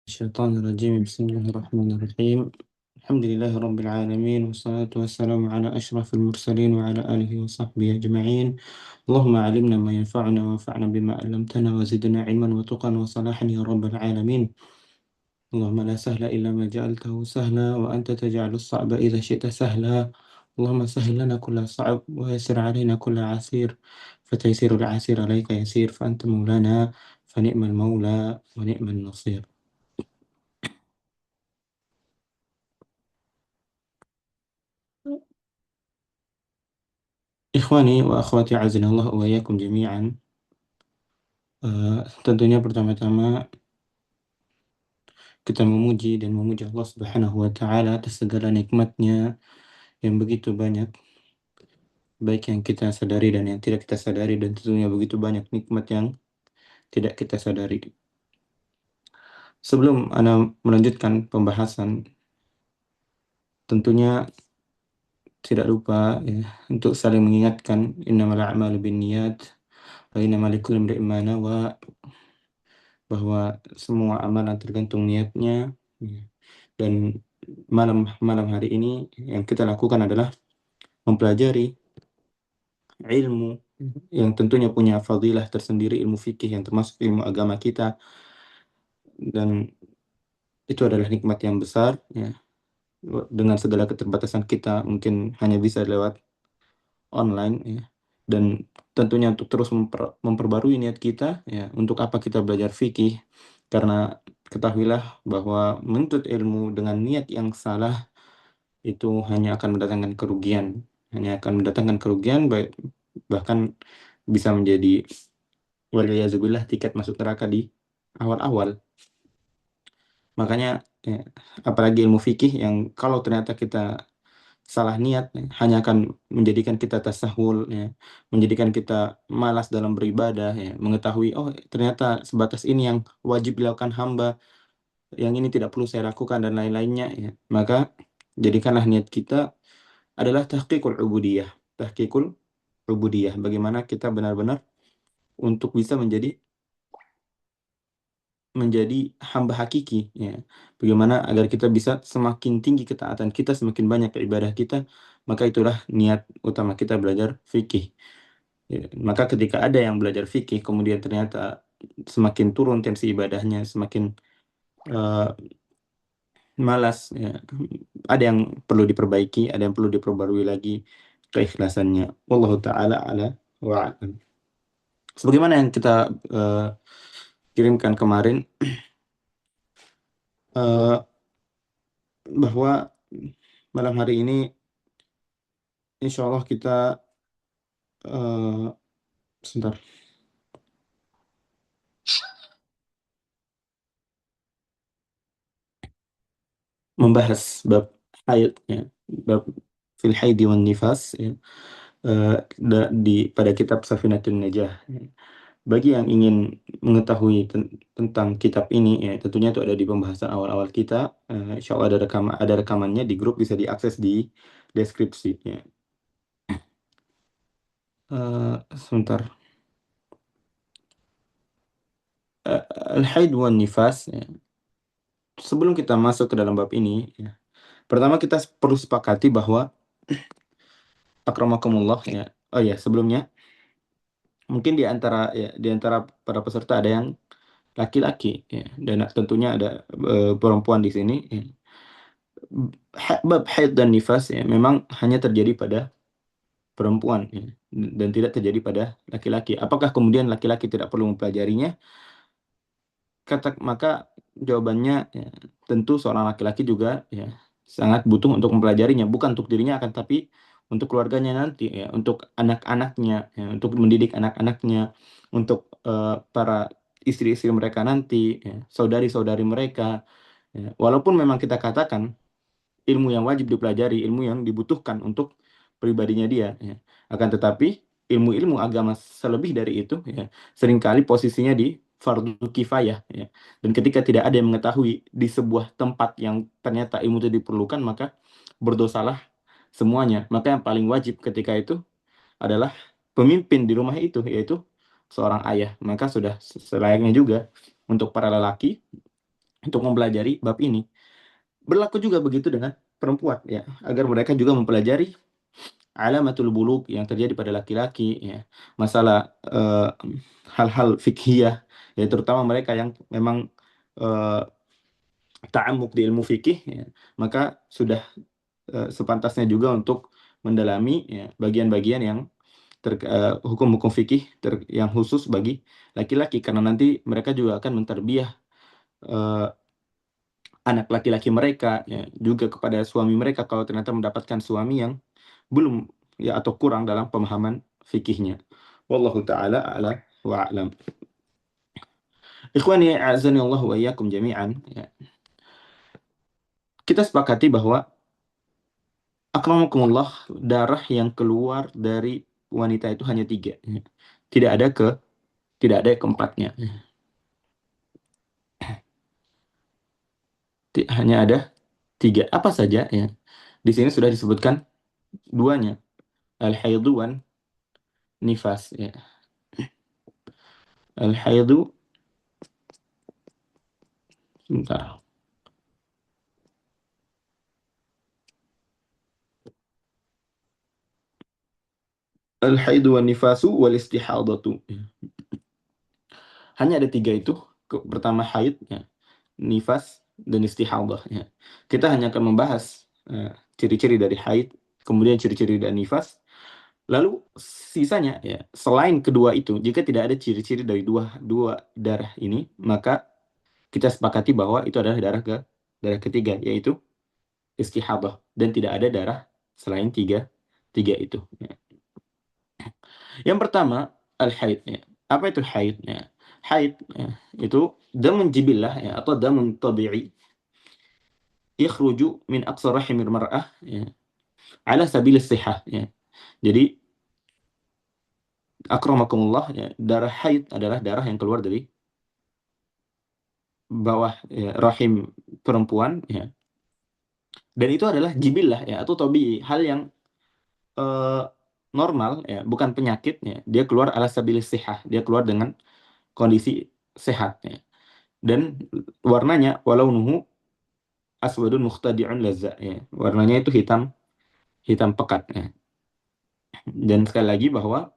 الشيطان الرجيم. بسم الله الرحمن الرحيم. الحمد لله رب العالمين، والصلاة والسلام على أشرف المرسلين وعلى آله وصحبه أجمعين. اللهم علمنا ما ينفعنا وانفعنا بما علمتنا وزدنا علما وتقا وصلاحا يا رب العالمين. اللهم لا سهل إلا ما جعلته سهلا، وأنت تجعل الصعب إذا شئت سهلا. اللهم سهل لنا كل صعب ويسر علينا كل عسير، فتيسير العسير عليك يسير، فأنت مولانا فنعم المولى ونعم النصير. Ikhwani wa akhwati azinallah wa iyyakum jami'an. Tentunya pertama-tama kita memuji dan memuji Allah Subhanahu wa taala atas segala nikmatnya yang begitu banyak, baik yang kita sadari dan yang tidak kita sadari, dan tentunya begitu banyak nikmat yang tidak kita sadari. Sebelum Ana melanjutkan pembahasan, tentunya tidak lupa ya, untuk saling mengingatkan innamal a'malu binniyat wa innamal likulli imri'in ma nawa, bahwa semua amalan tergantung niatnya. Ya. Dan malam hari ini yang kita lakukan adalah mempelajari ilmu yang tentunya punya fadilah tersendiri, ilmu fikih yang termasuk ilmu agama kita, dan itu adalah nikmat yang besar ya. Dengan segala keterbatasan kita mungkin hanya bisa lewat online ya. Dan tentunya untuk terus memperbarui niat kita ya, untuk apa kita belajar fikih, karena ketahuilah bahwa menuntut ilmu dengan niat yang salah itu hanya akan mendatangkan kerugian, bahkan bisa menjadi waliyazubillah tiket masuk neraka di awal-awal. Makanya apalagi ilmu fikih yang kalau ternyata kita salah niat hanya akan menjadikan kita tasahul ya, menjadikan kita malas dalam beribadah ya, mengetahui oh ternyata sebatas ini yang wajib dilakukan hamba, yang ini tidak perlu saya lakukan dan lain-lainnya ya. Maka jadikanlah niat kita adalah tahqiqul ubudiyah, bagaimana kita benar-benar untuk bisa menjadi hamba hakiki ya. Bagaimana agar kita bisa semakin tinggi ketaatan kita, semakin banyak ibadah kita, maka itulah niat utama kita belajar fikih ya. Maka ketika ada yang belajar fikih kemudian ternyata semakin turun tensi ibadahnya, semakin eh, malas ya, ada yang perlu diperbaiki, ada yang perlu diperbarui lagi keikhlasannya. Wallahu taala ala wa a'lam. Sebagaimana yang kita eh, kirimkan kemarin, eh, bahwa malam hari ini insya Allah kita eh, sebentar, membahas bab haid ya, bab fil haidi wan nifas ya, pada kitab Safinatun Najah ya. Bagi yang ingin mengetahui tentang kitab ini ya, tentunya itu ada di pembahasan awal-awal kita. Insya Allah ada rekamannya di grup, bisa diakses di deskripsi ya. Sebentar. Al-haid wan nifas ya. Sebelum kita masuk ke dalam bab ini ya, pertama kita perlu sepakati bahwa akramakumullah ya. Oh ya, sebelumnya mungkin di antara para peserta ada yang laki-laki ya, dan tentunya ada perempuan di sini ya. Bab haid dan nifas ya memang hanya terjadi pada perempuan ya, dan tidak terjadi pada laki-laki. Apakah kemudian laki-laki tidak perlu mempelajarinya? Maka jawabannya ya, tentu seorang laki-laki juga ya sangat butuh untuk mempelajarinya, bukan untuk dirinya akan tapi untuk keluarganya nanti ya, untuk anak-anaknya ya, untuk mendidik anak-anaknya, untuk para istri-istri mereka nanti ya, saudari-saudari mereka ya. Walaupun memang kita katakan ilmu yang wajib dipelajari, ilmu yang dibutuhkan untuk pribadinya dia ya. Akan tetapi ilmu-ilmu agama selebih dari itu ya, seringkali posisinya di fardu kifayah ya. Dan ketika tidak ada yang mengetahui di sebuah tempat yang ternyata ilmu itu diperlukan, maka berdosalah semuanya. Maka yang paling wajib ketika itu adalah pemimpin di rumah itu, yaitu seorang ayah. Maka sudah selayaknya juga untuk para lelaki untuk mempelajari bab ini. Berlaku juga begitu dengan perempuan ya, agar mereka juga mempelajari alamatul buluk yang terjadi pada laki-laki ya, masalah hal-hal fikhiyah ya, terutama mereka yang memang eh, ta'amuk di ilmu fikih ya, maka sudah sepantasnya juga untuk mendalami ya, bagian-bagian yang hukum-hukum fikih yang khusus bagi laki-laki, karena nanti mereka juga akan menterbiah eh, anak laki-laki mereka ya, juga kepada suami mereka kalau ternyata mendapatkan suami yang belum ya atau kurang dalam pemahaman fikihnya. Wallahu taala a'la wa a'lam. Ikhwani a'azani Allah wa iyyakum jami'an ya. Kita sepakati bahwa akramakumullah, darah yang keluar dari wanita itu hanya tiga ya. Tidak ada ke tidak ada keempatnya. Hanya ada tiga. Apa saja ya? Di sini sudah disebutkan duanya, al-haidu wan nifas ya. Al-haidu, sebentar. Al-haidu wan nifasu wal istihadatu. Hanya ada tiga itu. Pertama haid ya, nifas dan istihadah ya. Kita hanya akan membahas ciri-ciri dari haid, kemudian ciri-ciri dari nifas. Lalu sisanya ya, selain kedua itu, jika tidak ada ciri-ciri dari dua dua darah ini, maka kita sepakati bahwa itu adalah darah ketiga, yaitu istihadah, dan tidak ada darah selain tiga tiga itu ya. Yang pertama al-haid ya. Apa itu haid ya? Haid ya, itu damun jibillah ya, atau damun tabi'i yakhruju min aqsa rahimil mar'ah ya, ala sabil sihah ya. Jadi akramakumullah ya, darah haid adalah darah yang keluar dari bawah ya, rahim perempuan ya. Dan itu adalah jibillah ya, atau tabii, hal yang eh, normal ya, bukan penyakit ya. Dia keluar ala sabil sihah, dia keluar dengan kondisi sehat ya. Dan warnanya walau nuhu aswadun mukhtadi'un lazza ya. Warnanya itu hitam hitam pekat ya. Dan sekali lagi bahwa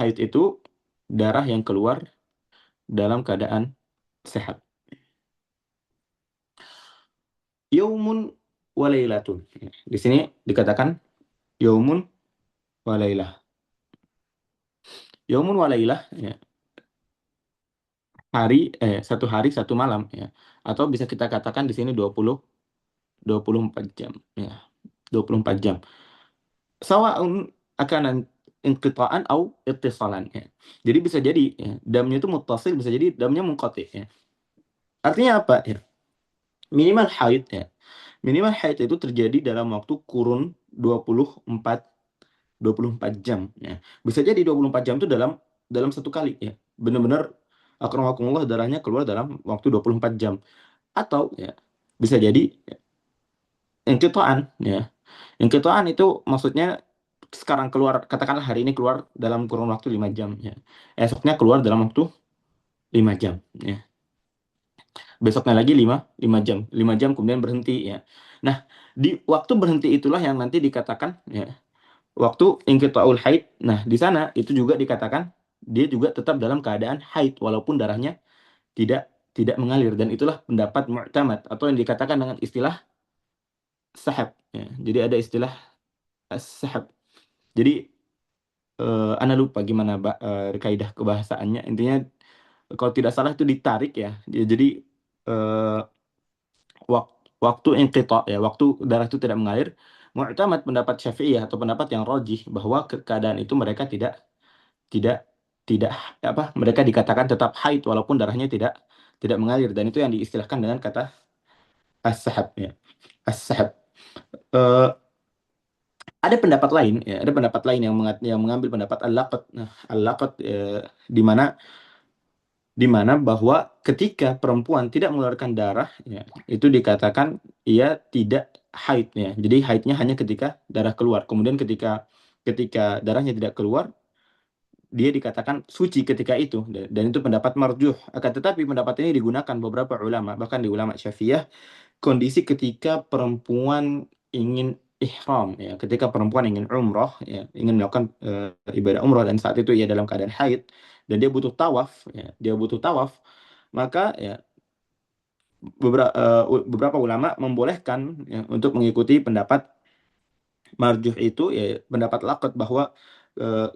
haid itu darah yang keluar dalam keadaan sehat. Yaumun walailatun. Di sini dikatakan yaumun walailah. Yaumun walailah ya, satu hari satu malam ya. Atau bisa kita katakan di sini 24 jam ya. 24 jam. Sawa'un akanan inqita'an au ittisalan ya. Jadi bisa jadi ya, damnya itu muttasil, bisa jadi damnya munqati ya. Artinya apa ya? Minimal haid ya. Minimal haid itu terjadi dalam waktu kurun 24 jam ya. Bisa jadi 24 jam itu dalam dalam satu kali ya. Benar-benar akramakumullah darahnya keluar dalam waktu 24 jam. Atau ya bisa jadi inqita'an ya. Inqita'an itu maksudnya sekarang keluar, katakanlah hari ini keluar dalam kurun waktu 5 jam ya. Esoknya keluar dalam waktu 5 jam ya. Besoknya lagi 5 jam. 5 jam kemudian berhenti ya. Nah, di waktu berhenti itulah yang nanti dikatakan ya, waktu inqita'ul haid. Nah, di sana itu juga dikatakan dia juga tetap dalam keadaan haid walaupun darahnya tidak tidak mengalir, dan itulah pendapat mu'tamad atau yang dikatakan dengan istilah sahab ya. Jadi ada istilah sahab. Jadi ana lupa gimana kaidah kebahasaannya. Intinya kalau tidak salah itu ditarik ya. Jadi eh, waktu inqita ya, waktu darah itu tidak mengalir. Mu'tamad pendapat Syafi'iyah atau pendapat yang rajih bahwa keadaan itu mereka tidak tidak tidak apa, mereka dikatakan tetap haid walaupun darahnya tidak mengalir, dan itu yang diistilahkan dengan kata as-sahab ya. As-sahab. Eh, ada pendapat lain ya, ada pendapat lain yang mengambil pendapat al-laqat. Nah, al-laqat di mana bahwa ketika perempuan tidak mengeluarkan darah ya, itu dikatakan ia tidak haid ya. Jadi haidnya hanya ketika darah keluar. Kemudian ketika ketika darahnya tidak keluar, dia dikatakan suci ketika itu, dan itu pendapat marjuh. Akan tetapi pendapat ini digunakan beberapa ulama, bahkan di ulama Syafi'iyah, kondisi ketika perempuan ingin ihram, ya, ketika perempuan ingin umroh, ya, ingin melakukan ibadah umroh, dan saat itu ia dalam keadaan haid dan dia butuh tawaf, ya, maka ya beberapa ulama membolehkan, ya, untuk mengikuti pendapat marjuh itu, ya, pendapat lakot, bahwa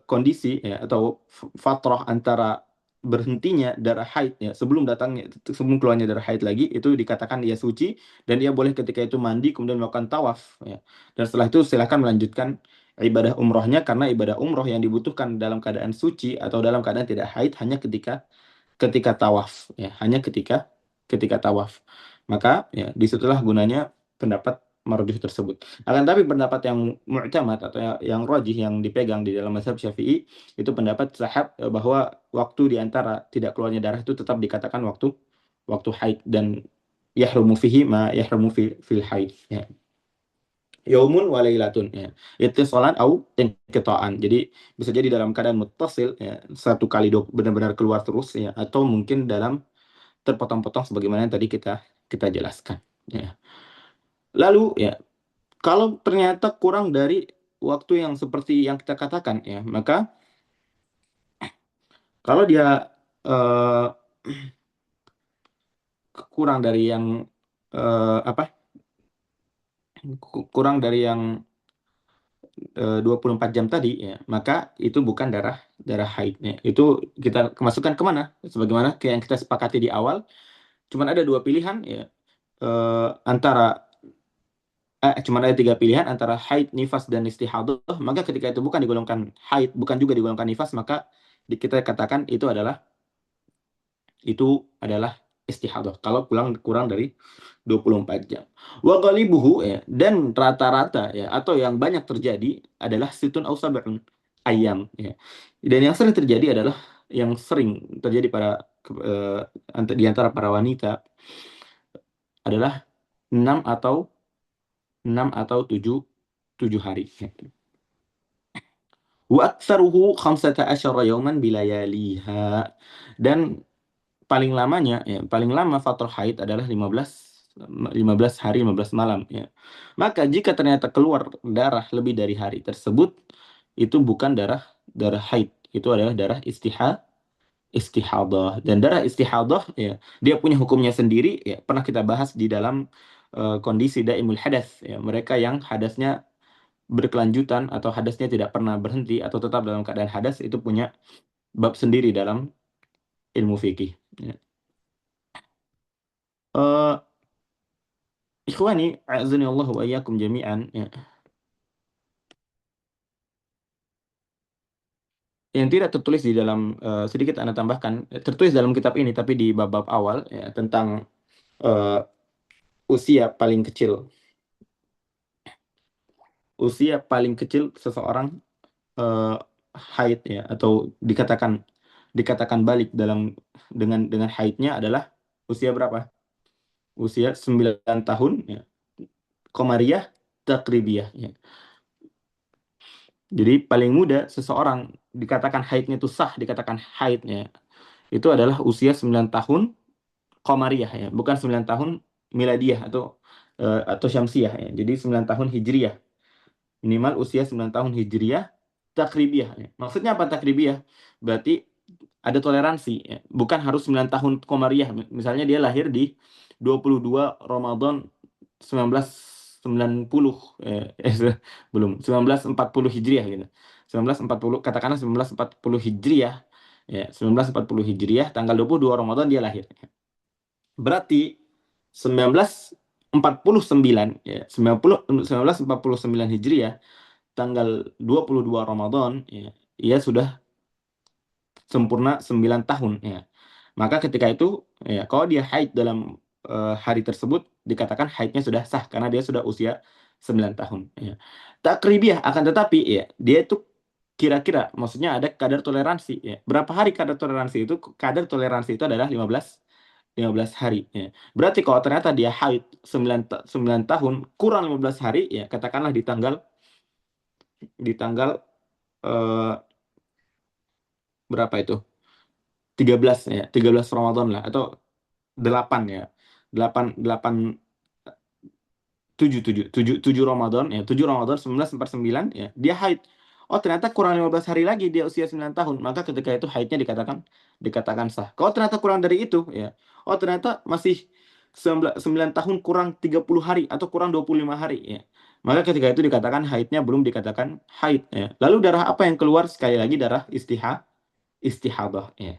kondisi, ya, atau fatrah antara berhentinya darah haid, ya, sebelum keluarnya darah haid lagi, itu dikatakan ia suci, dan ia boleh ketika itu mandi kemudian melakukan tawaf, ya. Dan setelah itu silahkan melanjutkan ibadah umrohnya, karena ibadah umroh yang dibutuhkan dalam keadaan suci atau dalam keadaan tidak haid hanya ketika tawaf, ya, hanya ketika tawaf. Maka ya disitulah gunanya pendapat marjuh tersebut. Akan tapi pendapat yang mu'tamad atau yang rajih, yang dipegang di dalam mazhab Syafi'i, itu pendapat sahab, bahwa waktu di antara tidak keluarnya darah itu tetap dikatakan waktu waktu haid, dan yahrumu fihi ma yahrumu fil haid, ya. Yaumun wa lailatun, ya. Ittisalan au inqita'an. Jadi bisa jadi dalam keadaan muttasil, ya, satu kali benar-benar keluar terus, ya, atau mungkin dalam terpotong-potong sebagaimana yang tadi kita kita jelaskan, ya. Lalu, ya, kalau ternyata kurang dari waktu yang seperti yang kita katakan, ya, maka kalau dia eh, kurang dari yang apa? Kurang dari yang 24 jam tadi, ya, maka itu bukan darah darah haid, ya. Itu kita kemasukan kemana? Sebagaimana kayak yang kita sepakati di awal, cuman ada dua pilihan, ya. Cuman ada tiga pilihan antara haid, nifas, dan istihadah. Maka ketika itu bukan digolongkan haid, bukan juga digolongkan nifas, maka kita katakan itu adalah istihadah kalau kurang kurang dari 24 jam. Wa ghalibuhu, ya, dan rata-rata, ya, atau yang banyak terjadi adalah situn au sab'un ayam, ya. Dan yang sering terjadi adalah yang sering terjadi di antara para wanita adalah 6 atau 7 hari. Wa aktsaruhu 15 yawman bilayaliha. Dan paling lama fatrah haid adalah 15 hari 15 malam, ya. Maka jika ternyata keluar darah lebih dari hari tersebut, itu bukan darah darah haid, itu adalah darah istihadah. Dan darah istihadah, ya, dia punya hukumnya sendiri, ya, pernah kita bahas di dalam kondisi daimul hadas, ya, mereka yang hadasnya berkelanjutan atau hadasnya tidak pernah berhenti atau tetap dalam keadaan hadas, itu punya bab sendiri dalam ilmu fikih, ya. Eh, Ikhwani, a'azani Allah wa iyyakum jami'an, ya. Yang tidak tertulis di dalam, sedikit Anda tambahkan, tertulis dalam kitab ini tapi di bab-bab awal, ya, tentang eh, usia paling kecil usia paling kecil seseorang eh, haid, ya, atau dikatakan dikatakan balik dengan haidnya adalah usia berapa? Usia 9 tahun, ya. Komariah, takribiyah, ya. Jadi paling muda seseorang dikatakan haidnya itu sah, dikatakan haidnya itu adalah usia 9 tahun Qamariyah, ya, bukan 9 tahun miladiyah atau syamsiyah, ya. Jadi 9 tahun hijriyah. Minimal usia 9 tahun hijriyah, takribiyah, ya. Maksudnya apa takribiyah? Berarti ada toleransi, ya. Bukan harus 9 tahun Qamariyah. Misalnya dia lahir di 22 Ramadan 1990, belum, 1940 Hijriah, gitu. 1940, katakanlah 1940 Hijriah, ya, 1940 Hijriah, tanggal 22 Ramadan dia lahir. Berarti 1949, ya, 1949 Hijriah, tanggal 22 Ramadan, ya, ia sudah sempurna 9 tahun, ya. Maka ketika itu, ya, kalau dia haid dalam hari tersebut, dikatakan haidnya sudah sah karena dia sudah usia 9 tahun, ya. Takribiyah, akan tetapi, ya, dia itu kira-kira, maksudnya ada kadar toleransi, ya. Berapa hari kadar toleransi itu? Kadar toleransi itu adalah 15 hari, ya. Berarti kalau ternyata dia haid 9 tahun kurang 15 hari, ya, katakanlah di tanggal eh, berapa itu? 13 ya, 13 Ramadan lah atau 8 ya. 8 8 7 Ramadan ya, 7 Ramadan 1949 ya, dia haid. Oh, ternyata kurang 15 hari lagi dia usia 9 tahun. Maka ketika itu haidnya dikatakan sah. Kalau ternyata kurang dari itu ya. Oh, ternyata masih 9 tahun kurang 30 hari atau kurang 25 hari ya. Maka ketika itu dikatakan haidnya belum dikatakan haid ya. Lalu darah apa yang keluar? Sekali lagi darah istihadah ya.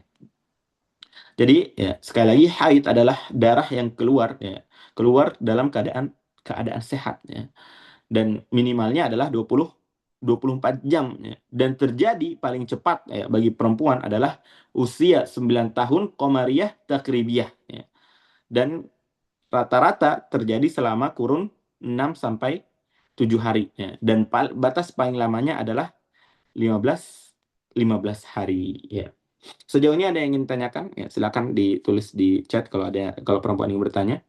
Jadi ya, sekali lagi haid adalah darah yang keluar ya, keluar dalam keadaan sehat ya. Dan minimalnya adalah 24 jam ya. Dan terjadi paling cepat ya, bagi perempuan adalah usia 9 tahun Qamariyah Takribiyah ya. Dan rata-rata terjadi selama kurun 6 sampai 7 hari ya. Dan batas paling lamanya adalah 15 15 hari ya. Sejauh ini ada yang ingin tanyakan? Ya, silakan ditulis di chat kalau perempuan ingin bertanya.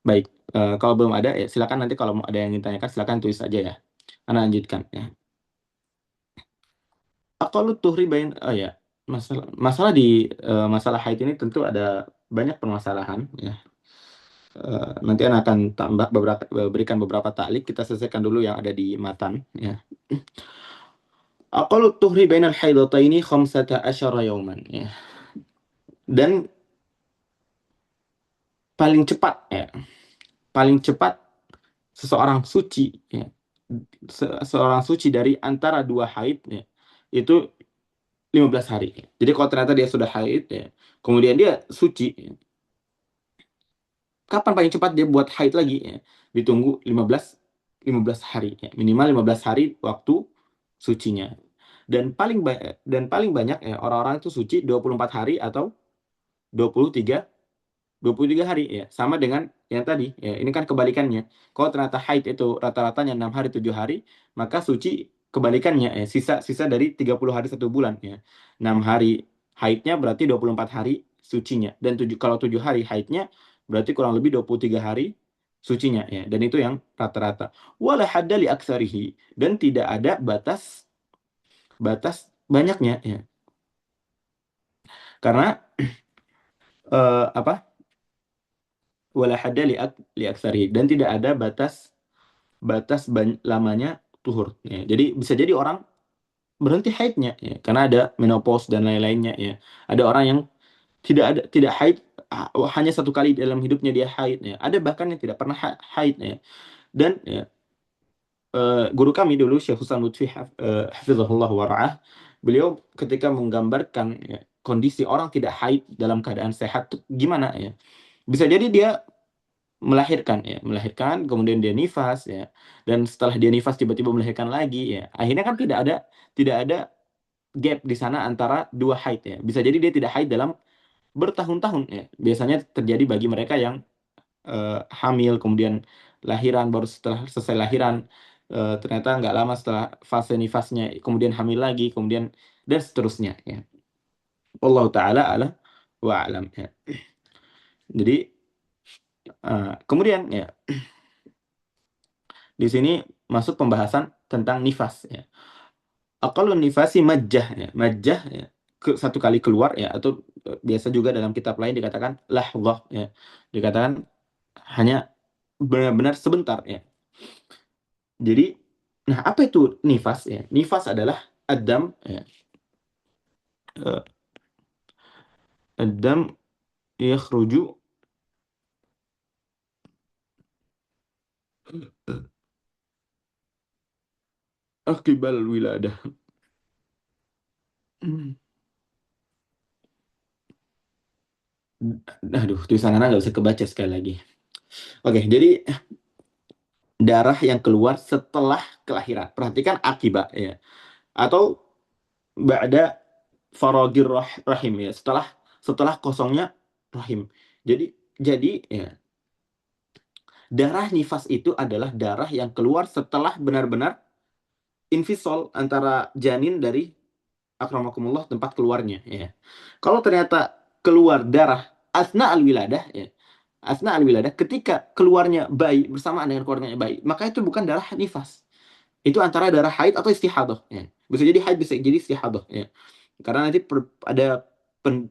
Baik, kalau belum ada ya silakan, nanti kalau mau ada yang ingin tanyakan silakan tulis aja ya. Anda lanjutkan ya. Kalau tuhri bain, oh ya, masalah masalah masalah haid ini tentu ada banyak permasalahan ya. Nanti Anda akan berikan beberapa taklik. Kita selesaikan dulu yang ada di matan ya. Aqallu tuhri bainal haidataini khamsata asyara yauman ya. Dan paling cepat ya, paling cepat seseorang suci ya, seorang suci dari antara dua haid ya, itu 15 hari. Jadi kalau ternyata dia sudah haid ya, kemudian dia suci ya, kapan paling cepat dia buat haid lagi ya? Ditunggu 15 hari ya. Minimal 15 hari waktu sucinya. Dan paling banyak ya orang-orang itu suci 24 hari atau 23 23 hari ya, sama dengan yang tadi ya. Ini kan kebalikannya. Kalau ternyata haid itu rata-ratanya 6 hari 7 hari, maka suci kebalikannya ya, sisa dari 30 hari 1 bulan ya. 6 hari haidnya berarti 24 hari sucinya, dan kalau 7 hari haidnya berarti kurang lebih 23 hari sucinya ya. Dan itu yang rata-rata. Wala hadda li aktsarihi, dan tidak ada batas batas banyaknya ya. Karena apa? Wala hadda li aktsarihi, dan tidak ada batas batas lamanya tuhur ya. Jadi bisa jadi orang berhenti haidnya ya, karena ada menopause dan lain-lainnya ya. Ada orang yang tidak haid, hanya 1 kali dalam hidupnya dia haid ya. Ada bahkan yang tidak pernah haid ya. Dan ya, guru kami dulu Syekh Husan Lutfi hafizahullah wara'ah, beliau ketika menggambarkan ya, kondisi orang tidak haid dalam keadaan sehat tuh gimana ya. Bisa jadi dia melahirkan kemudian dia nifas ya, dan setelah dia nifas tiba-tiba melahirkan lagi ya, akhirnya kan tidak ada gap di sana antara dua haid ya. Bisa jadi dia tidak haid dalam bertahun-tahun ya. Biasanya terjadi bagi mereka yang hamil kemudian lahiran, baru setelah selesai lahiran ternyata nggak lama setelah fase nifasnya kemudian hamil lagi, kemudian dan seterusnya ya. Allah taala ala wa alam ya. Jadi kemudian ya, di sini masuk pembahasan tentang nifas ya. Aqalun nifasi majjah ya. Majjah ya, 1 kali keluar ya, atau biasa juga dalam kitab lain dikatakan lahzah ya. Dikatakan hanya benar-benar sebentar ya. Jadi nah, apa itu nifas ya? Nifas adalah adam ya. Eh, Adam yakhruju akibal wiladah. Aduh, tulisan anak nggak bisa kebaca sekali lagi. Oke, jadi darah yang keluar setelah kelahiran. Perhatikan akibat ya. Atau ba'da faragir rahim ya. Setelah kosongnya rahim. Jadi ya, darah nifas itu adalah darah yang keluar setelah benar-benar infisol antara janin dari akramakumullah tempat keluarnya ya. Kalau ternyata keluar darah asna al wiladah ya, asna al-wiladah, ketika keluarnya bayi bersamaan dengan keluarnya bayi, maka itu bukan darah nifas. Itu antara darah haid atau istihadah. Ya. Bisa jadi haid, bisa jadi istihadah. Ya. Karena nanti ada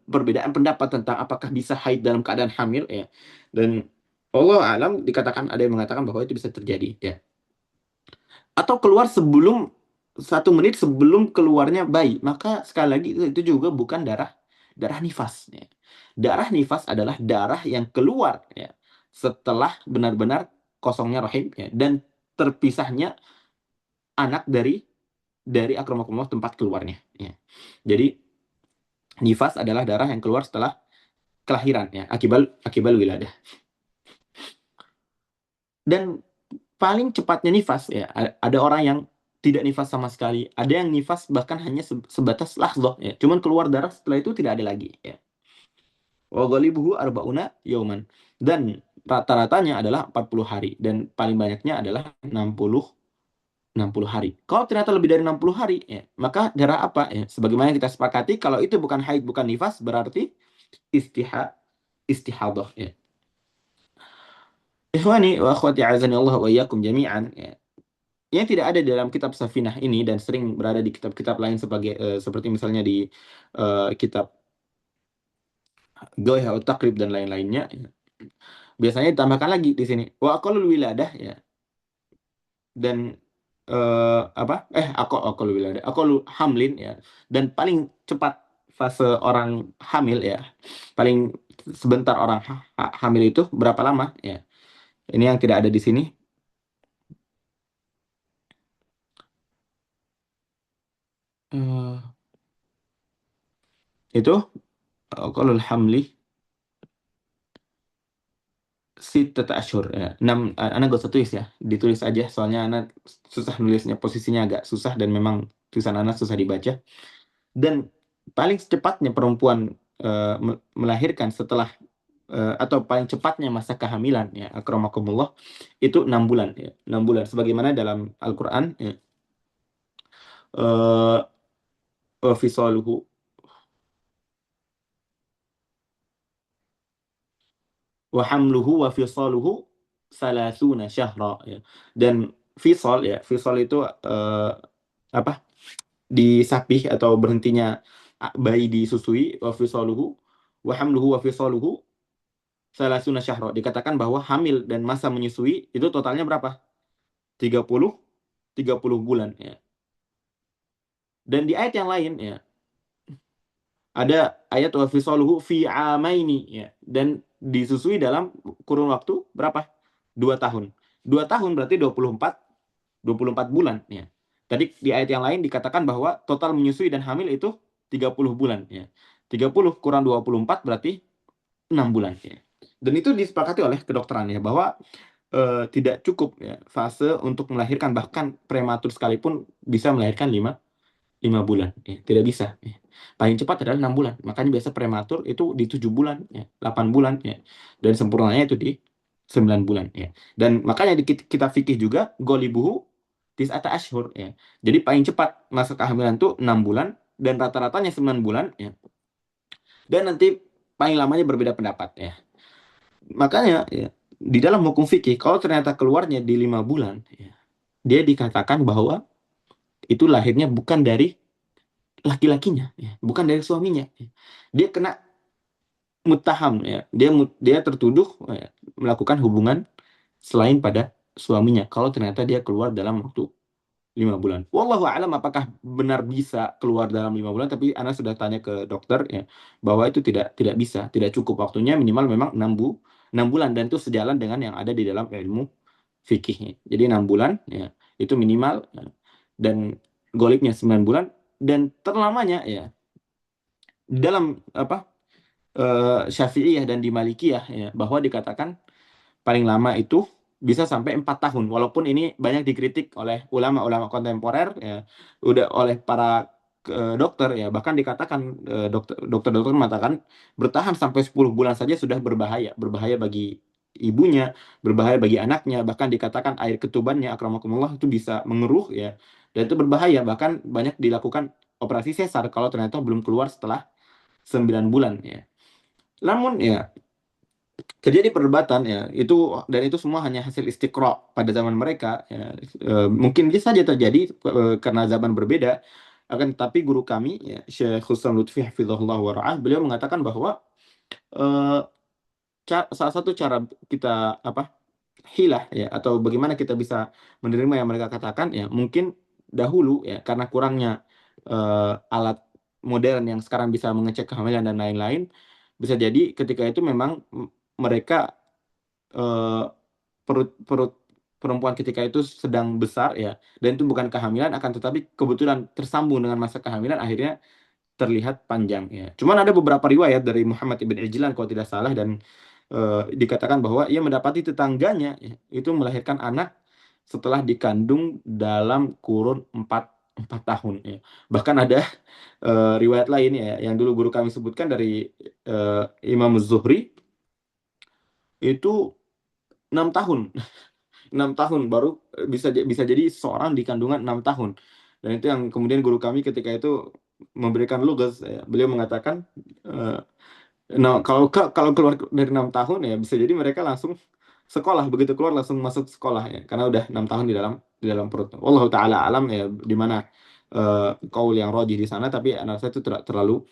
perbedaan pendapat tentang apakah bisa haid dalam keadaan hamil. Ya. Dan Allah alam dikatakan ada yang mengatakan bahwa itu bisa terjadi. Ya. Atau keluar sebelum 1 menit sebelum keluarnya bayi, maka sekali lagi itu juga bukan darah darah nifas. Ya. Darah nifas adalah darah yang keluar ya, setelah benar-benar kosongnya rahim ya, dan terpisahnya anak dari akramakumullah tempat keluarnya. Ya. Jadi nifas adalah darah yang keluar setelah kelahiran ya, akibal wiladah. Dan paling cepatnya nifas ya, ada orang yang tidak nifas sama sekali, ada yang nifas bahkan hanya sebatas lahzah ya, cuman keluar darah setelah itu tidak ada lagi ya. Wa ghalibuhu arba'una yauman, dan rata-ratanya adalah 40 hari, dan paling banyaknya adalah 60 hari. Kalau ternyata lebih dari 60 hari ya, maka darah apa ya? Sebagaimana kita sepakati, kalau itu bukan haid bukan nifas, berarti istihadah ya. Ikhwani wa akhwati azani Allah wa iyyakum jami'an ya. Yang tidak ada dalam kitab Safinah ini dan sering berada di kitab-kitab lain seperti misalnya di kitab Ghoyah atau Takrib dan lain-lainnya ya. Biasanya ditambahkan lagi di sini wa aqallul wiladah ya, dan aqallul wiladah, aqallu hamlin ya, dan paling cepat fase orang hamil ya, paling sebentar orang hamil itu berapa lama ya. Ini yang tidak ada di sini. Eh, itu kalau hamli sittata asyhur ya. 6, anak gak usah tulis ya. Ditulis aja soalnya anak susah nulisnya, posisinya agak susah dan memang tulisan anak susah dibaca. Dan paling cepatnya perempuan melahirkan setelah atau paling cepatnya masa kehamilan ya, akramakumullah, itu 6 bulan ya. 6 bulan sebagaimana dalam Al-Qur'an ya. Fisaluhu wa hamluhu wa fisaluhu salasuna syahra ya. Dan fisal itu apa, disapih atau berhentinya bayi disusui, wa fisaluhu wa hamluhu wa fisaluhu salasuna syahra, dikatakan bahwa hamil dan masa menyusui itu totalnya berapa? 30 30 bulan ya. Dan di ayat yang lain ya, ada ayat wa fisaluhu fi amaini ya, dan disusui dalam kurun waktu berapa? 2 tahun. 2 tahun berarti 24 bulan ya. Tadi di ayat yang lain dikatakan bahwa total menyusui dan hamil itu 30 bulan ya. 30 kurang 24 berarti 6 bulan ya. Dan itu disepakati oleh kedokteran ya, bahwa tidak cukup ya fase untuk melahirkan, bahkan prematur sekalipun bisa melahirkan 5 bulan ya. Tidak bisa ya. Paling cepat adalah 6 bulan, makanya biasa prematur itu di 7 bulan ya, 8 bulan ya, dan sempurnanya itu di 9 bulan ya. Dan makanya di kitab fikih juga golibuhu tis'ata ashur ya, jadi paling cepat masa kehamilan itu 6 bulan dan rata-ratanya 9 bulan ya, dan nanti paling lamanya berbeda pendapat ya. Makanya ya, di dalam hukum fikih kalau ternyata keluarnya di 5 bulan ya, dia dikatakan bahwa itu lahirnya bukan dari laki-lakinya ya, bukan dari suaminya ya. Dia kena muttaham ya, dia tertuduh ya, melakukan hubungan selain pada suaminya kalau ternyata dia keluar dalam waktu 5 bulan. Wallahu a'lam apakah benar bisa keluar dalam 5 bulan, tapi Ana sudah tanya ke dokter ya, bahwa itu tidak bisa, tidak cukup waktunya, minimal memang 6 bulan, dan itu sejalan dengan yang ada di dalam ilmu fikih. Jadi 6 bulan ya, itu minimal ya, dan golibnya 9 bulan, dan terlamanya ya di dalam apa, Syafi'iyah dan di Malikiyah ya, bahwa dikatakan paling lama itu bisa sampai 4 tahun, walaupun ini banyak dikritik oleh ulama-ulama kontemporer ya, udah oleh para dokter ya, bahkan dikatakan dokter-dokter mengatakan bertahan sampai 10 bulan saja sudah berbahaya bagi ibunya, berbahaya bagi anaknya, bahkan dikatakan air ketubannya akramakumullah itu bisa mengeruh ya, dan itu berbahaya, bahkan banyak dilakukan operasi sesar kalau ternyata belum keluar setelah 9 bulan ya. Namun ya terjadi perdebatan ya itu, dan itu semua hanya hasil istiqra pada zaman mereka ya. Mungkin bisa saja terjadi karena zaman berbeda, akan tetapi guru kami ya, Syekh Husam Lutfi hafizahullah wa ra'ah, beliau mengatakan bahwa eh, salah satu cara kita apa hilah ya, atau bagaimana kita bisa menerima yang mereka katakan ya, mungkin dahulu ya karena kurangnya alat modern yang sekarang bisa mengecek kehamilan dan lain-lain, bisa jadi ketika itu memang mereka eh, perut perut perempuan ketika itu sedang besar ya, dan itu bukan kehamilan, akan tetapi kebetulan tersambung dengan masa kehamilan, akhirnya terlihat panjang ya. Cuman ada beberapa riwayat dari Muhammad ibn Ijlan kalau tidak salah, dan dikatakan bahwa ia mendapati tetangganya ya, itu melahirkan anak setelah dikandung dalam kurun 4 tahun ya. Bahkan ada riwayat lain ya yang dulu guru kami sebutkan dari Imam Zuhri, itu 6 tahun. 6 tahun baru bisa jadi seorang di kandungan 6 tahun. Dan itu yang kemudian guru kami ketika itu memberikan lugas ya, beliau mengatakan eh, nah, kalau keluar dari 6 tahun ya, bisa jadi mereka langsung sekolah, begitu keluar langsung masuk sekolah ya, karena udah 6 tahun di dalam perut. Wallahu taala alam ya, di mana kaul yang rajih di sana, tapi anak saya itu tidak terlalu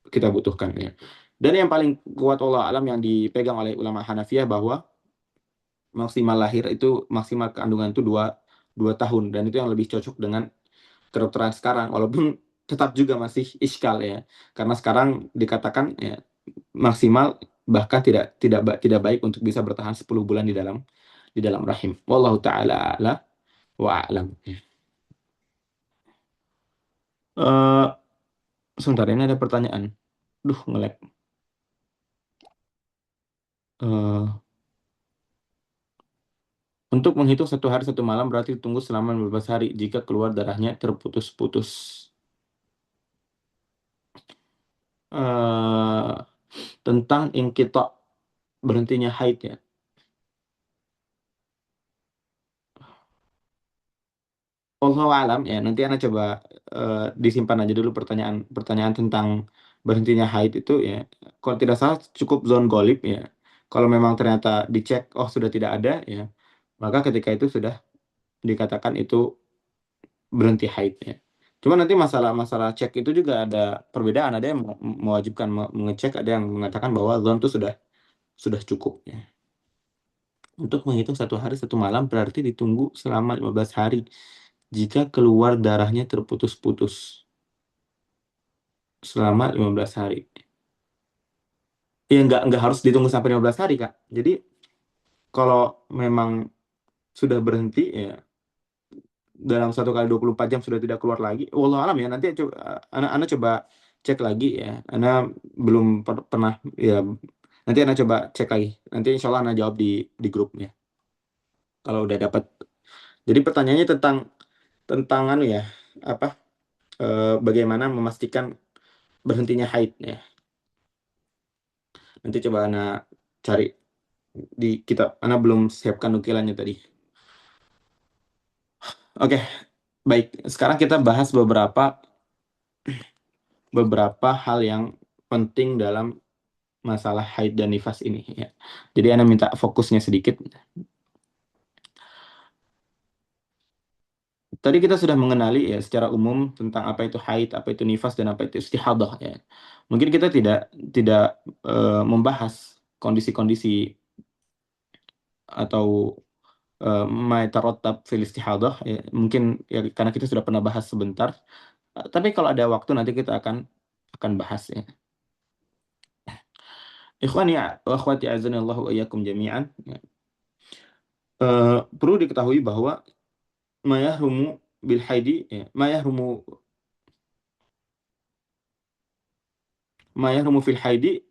kita butuhkan ya. Dan yang paling kuat Allah alam yang dipegang oleh ulama Hanafiyah, bahwa maksimal lahir itu, maksimal kandungan itu 2 tahun, dan itu yang lebih cocok dengan kedokteran sekarang, walaupun tetap juga masih iskal ya, karena sekarang dikatakan ya maksimal, bahkan tidak baik untuk bisa bertahan 10 bulan di dalam rahim. Wallahu taala ala wa a'lam. Eh, Sebentar, ini ada pertanyaan. Duh, ngelek. Eh, untuk menghitung 1 hari 1 malam berarti tunggu selama 15 hari jika keluar darahnya terputus-putus. Eh, Tentang kita berhentinya haid ya. Wallahu alam ya, nanti Ana coba disimpan aja dulu pertanyaan tentang berhentinya haid itu ya. Kalau tidak salah cukup zon golib ya. Kalau memang ternyata dicek oh sudah tidak ada ya, maka ketika itu sudah dikatakan itu berhenti haid ya. Cuma nanti masalah-masalah cek itu juga ada perbedaan. Ada yang mewajibkan mengecek, ada yang mengatakan bahwa zon itu sudah cukup ya. Untuk menghitung 1 hari 1 malam berarti ditunggu selama 15 hari jika keluar darahnya terputus-putus selama 15 hari. Ya nggak harus ditunggu sampai 15 hari, Kak. Jadi kalau memang sudah berhenti ya dalam 1 kali 24 jam sudah tidak keluar lagi. Wallah alam ya, nanti coba anak coba cek lagi ya. Anak belum pernah ya, nanti anak coba cek lagi. Nanti insya Allah anak jawab di grupnya kalau udah dapat. Jadi pertanyaannya tentang tentang anu ya, apa bagaimana memastikan berhentinya haid ya. Nanti coba anak cari di kitab. Anak belum siapkan nukilannya tadi. Oke, baik. Sekarang kita bahas beberapa hal yang penting dalam masalah haid dan nifas ini ya. Jadi Ana minta fokusnya sedikit. Tadi kita sudah mengenali ya secara umum tentang apa itu haid, apa itu nifas, dan apa itu istihadah ya. Mungkin kita tidak tidak membahas kondisi-kondisi atau ma yatarattab fil istihadah ya. Mungkin ya karena kita sudah pernah bahas sebentar. Tapi kalau ada waktu nanti kita akan bahas ya. Ikhwani wa akhwati azani Allah wa iyyakum jami'an. Ya. Perlu diketahui bahwa ma yahrumu bil haidi ya, ma yahrumu fil haidi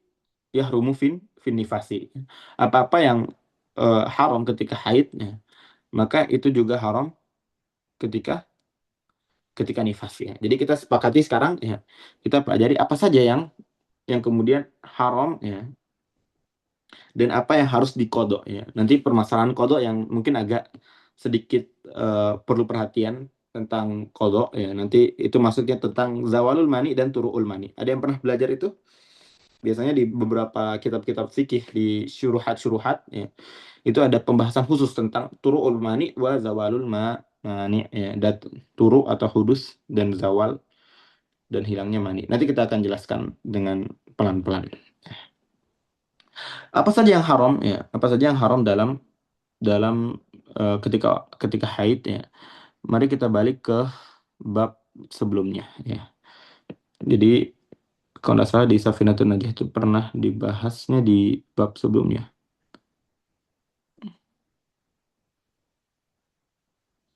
yahrumu fin nifasi. Apa-apa yang haram ketika haid ya, maka itu juga haram ketika ketika nifas ya. Jadi kita sepakati sekarang ya, kita pelajari apa saja yang kemudian haram ya, dan apa yang harus dikodok ya. Nanti permasalahan kodok yang mungkin agak sedikit perlu perhatian tentang kodok ya. Nanti itu maksudnya tentang zawalul mani dan turu'ul mani. Ada yang pernah belajar itu? Biasanya di beberapa kitab-kitab fikih di syuruhat-syuruhat ya, itu ada pembahasan khusus tentang turu'ul mani wa zawalul mani ya, turu atau hudus dan zawal dan hilangnya mani. Nanti kita akan jelaskan dengan pelan-pelan. Apa saja yang haram ya? Apa saja yang haram dalam dalam ketika ketika haid ya? Mari kita balik ke bab sebelumnya ya. Jadi kalau nggak salah di Safinatun Najah itu pernah dibahasnya di bab sebelumnya.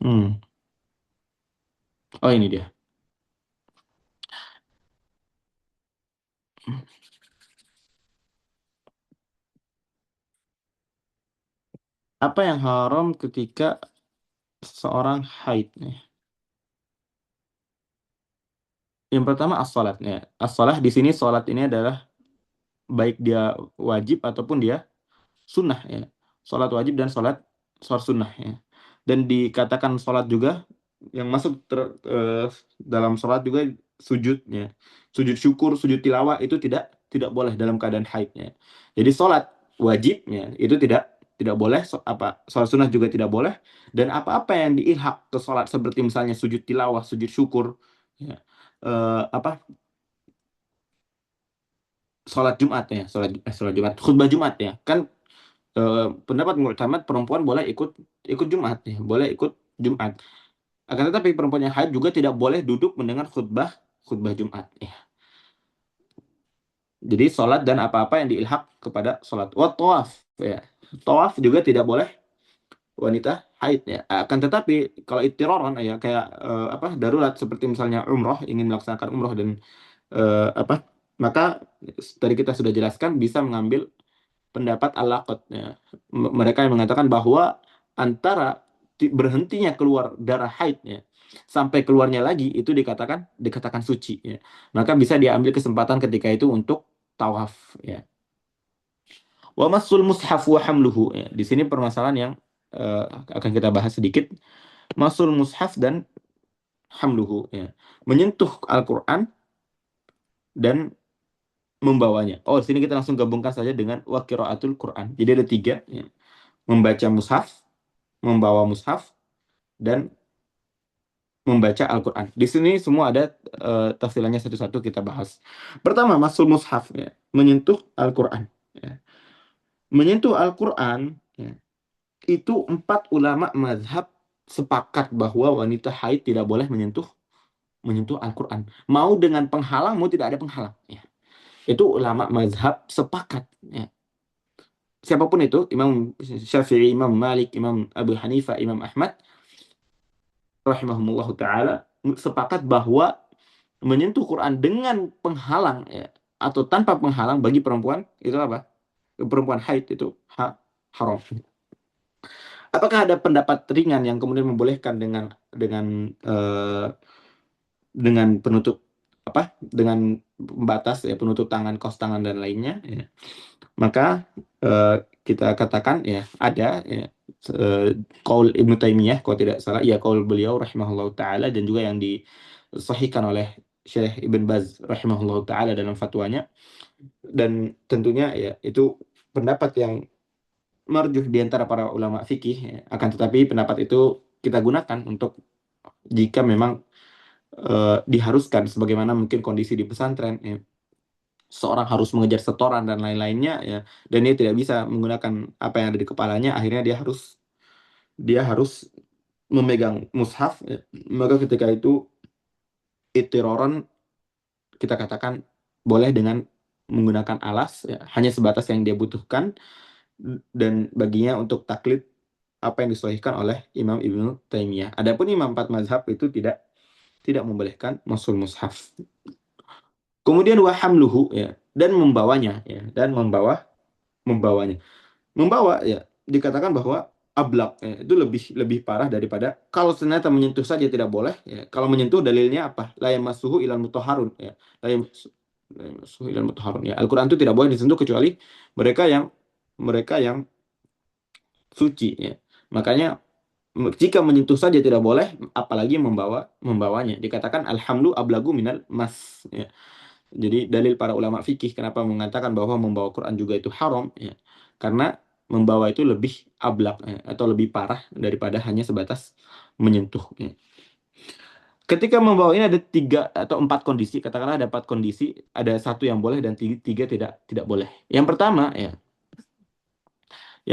Hmm. Oh ini dia. Apa yang haram ketika seorang haid? Yang pertama as-salat ya. As-salat di sini salat ini adalah baik dia wajib ataupun dia sunnah ya. Salat wajib dan salat sunnah ya. Dan dikatakan salat juga yang masuk dalam salat juga sujudnya. Sujud syukur, sujud tilawah itu tidak boleh dalam keadaan haidnya. Jadi salat wajibnya itu tidak boleh, salat sunnah juga tidak boleh, dan apa-apa yang diilhak ke salat seperti misalnya sujud tilawah, sujud syukur ya, apa sholat Jumat ya, sholat Jumat, khutbah Jumat ya. Kan pendapat muktamad perempuan boleh ikut ikut Jumat ya, boleh ikut Jumat. Akan tetapi perempuan yang haid juga tidak boleh duduk mendengar khutbah khutbah Jumat ya. Jadi sholat dan apa-apa yang diilhak kepada sholat. Wa tawaf ya. Tawaf juga tidak boleh wanita haid ya. Akan tetapi kalau ittiroran ya kayak darurat seperti misalnya umroh, ingin melaksanakan umroh dan maka tadi kita sudah jelaskan bisa mengambil pendapat al-Laqat ya. Mereka yang mengatakan bahwa antara berhentinya keluar darah haid ya, sampai keluarnya lagi itu dikatakan suci ya. Maka bisa diambil kesempatan ketika itu untuk tawaf ya. Wa masul mushaf wa hamluhu ya. Di sini permasalahan yang eh, akan kita bahas sedikit, masul mushaf dan hamluhu ya. Menyentuh Al-Qur'an dan membawanya. Oh, di sini kita langsung gabungkan saja dengan wa qiraatul Qur'an. Jadi ada tiga ya. Membaca mushaf, membawa mushaf, dan membaca Al-Quran. Di sini semua ada tafsirannya satu-satu kita bahas. Pertama, masul mushaf ya, menyentuh Al-Quran. Ya. Menyentuh Al-Quran ya, itu empat ulama mazhab sepakat bahwa wanita haid tidak boleh menyentuh menyentuh Al-Quran. Mau dengan penghalang, mau tidak ada penghalang. Ya. Itu ulama mazhab sepakat. Ya. Siapapun itu, Imam Syafi'i, Imam Malik, Imam Abu Hanifah, Imam Ahmad, rahimahumullah ta'ala, sepakat bahwa menyentuh Quran dengan penghalang ya, atau tanpa penghalang bagi perempuan itu apa? Perempuan haid itu haram. Apakah ada pendapat ringan yang kemudian membolehkan dengan penutup dengan pembatas ya, penutup tangan, kaos tangan dan lainnya ya. Maka kita katakan ya ada ya, qaul Ibnu Taimiyah kalau tidak salah, ya qaul beliau rahimahullah taala, dan juga yang disahihkan oleh Syekh Ibn Baz rahimahullah taala dalam fatwanya, dan tentunya ya itu pendapat yang marjuh di antara para ulama fikih ya. Akan tetapi pendapat itu kita gunakan untuk jika memang diharuskan, sebagaimana mungkin kondisi di pesantren ya, seorang harus mengejar setoran dan lain-lainnya ya, dan dia tidak bisa menggunakan apa yang ada di kepalanya, akhirnya dia harus memegang mushaf ya. Maka ketika itu itiroron kita katakan boleh dengan menggunakan alas ya, hanya sebatas yang dia butuhkan, dan baginya untuk taklid apa yang disahihkan oleh Imam Ibnu Taimiyah. Adapun Imam empat mazhab itu tidak membolehkan masul mushaf. Kemudian wahamluhu ya, dan membawanya ya, dan membawanya. Membawa ya dikatakan bahwa ablak ya, itu lebih lebih parah daripada kalau ternyata menyentuh saja tidak boleh ya. Kalau menyentuh dalilnya apa? La yamassuhu ilal mutahharun ya. La yamassuhu ilal mutahharun ya. Al-Qur'an itu tidak boleh disentuh kecuali mereka yang suci ya. Makanya jika menyentuh saja tidak boleh, apalagi membawanya. Dikatakan alhamlu ablagu minal mas ya. Jadi dalil para ulama fikih kenapa mengatakan bahwa membawa Quran juga itu haram, ya. Karena membawa itu lebih ablak, ya, atau lebih parah daripada hanya sebatas menyentuh, ya. Ketika membawa ini ada 3 atau 4 kondisi, katakanlah ada 4 kondisi, ada satu yang boleh dan tiga tidak boleh. Yang